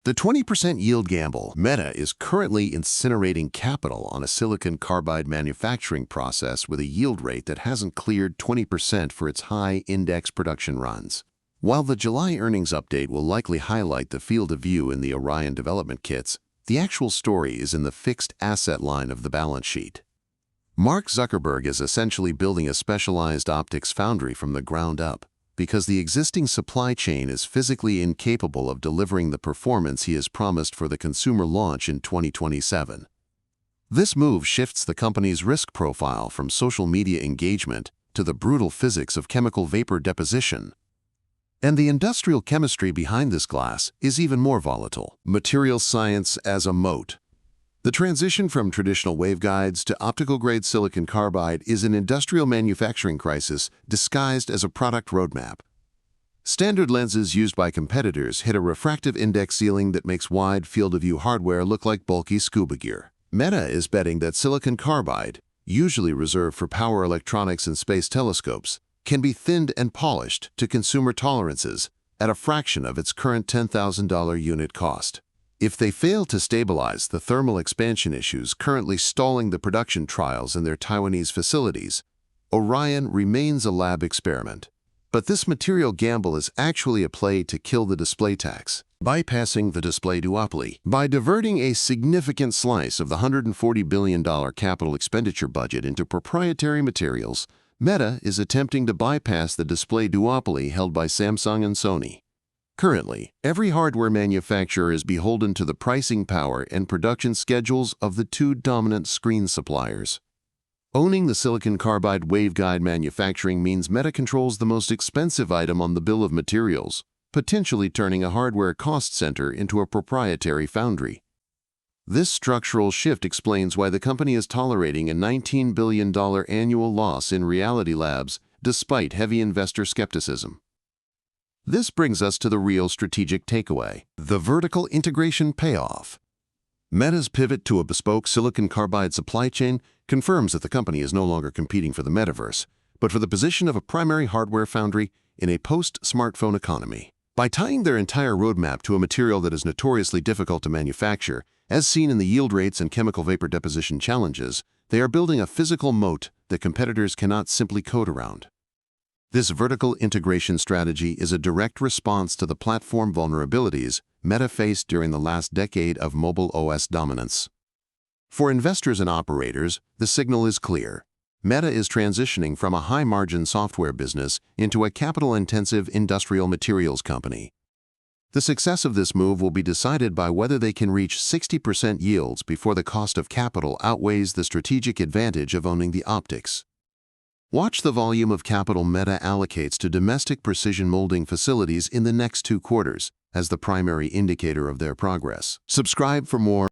The 20% yield gamble. Meta is currently incinerating capital on a silicon carbide manufacturing process with a yield rate that hasn't cleared 20% for its high-index production runs. While the July earnings update will likely highlight the field of view in the Orion development kits, the actual story is in the fixed asset line of the balance sheet. Mark Zuckerberg is essentially building a specialized optics foundry from the ground up, because the existing supply chain is physically incapable of delivering the performance he has promised for the consumer launch in 2027. This move shifts the company's risk profile from social media engagement to the brutal physics of chemical vapor deposition. And the industrial chemistry behind this glass is even more volatile. Material science as a moat. The transition from traditional waveguides to optical-grade silicon carbide is an industrial manufacturing crisis disguised as a product roadmap. Standard lenses used by competitors hit a refractive index ceiling that makes wide field-of-view hardware look like bulky scuba gear. Meta is betting that silicon carbide, usually reserved for power electronics and space telescopes, can be thinned and polished to consumer tolerances at a fraction of its current $10,000 unit cost. If they fail to stabilize the thermal expansion issues currently stalling the production trials in their Taiwanese facilities, Orion remains a lab experiment. But this material gamble is actually a play to kill the display tax, bypassing the display duopoly. By diverting a significant slice of the $140 billion capital expenditure budget into proprietary materials, Meta is attempting to bypass the display duopoly held by Samsung and Sony. Currently, every hardware manufacturer is beholden to the pricing power and production schedules of the two dominant screen suppliers. Owning the silicon carbide waveguide manufacturing means Meta controls the most expensive item on the bill of materials, potentially turning a hardware cost center into a proprietary foundry. This structural shift explains why the company is tolerating a $19 billion annual loss in Reality Labs despite heavy investor skepticism. This brings us to the real strategic takeaway: the vertical integration payoff. Meta's pivot to a bespoke silicon carbide supply chain confirms that the company is no longer competing for the metaverse, but for the position of a primary hardware foundry in a post-smartphone economy. By tying their entire roadmap to a material that is notoriously difficult to manufacture, as seen in the yield rates and chemical vapor deposition challenges, they are building a physical moat that competitors cannot simply code around. This vertical integration strategy is a direct response to the platform vulnerabilities Meta faced during the last decade of mobile OS dominance. For investors and operators, the signal is clear. Meta is transitioning from a high-margin software business into a capital-intensive industrial materials company. The success of this move will be decided by whether they can reach 60% yields before the cost of capital outweighs the strategic advantage of owning the optics. Watch the volume of capital Meta allocates to domestic precision molding facilities in the next 2 quarters as the primary indicator of their progress. Subscribe for more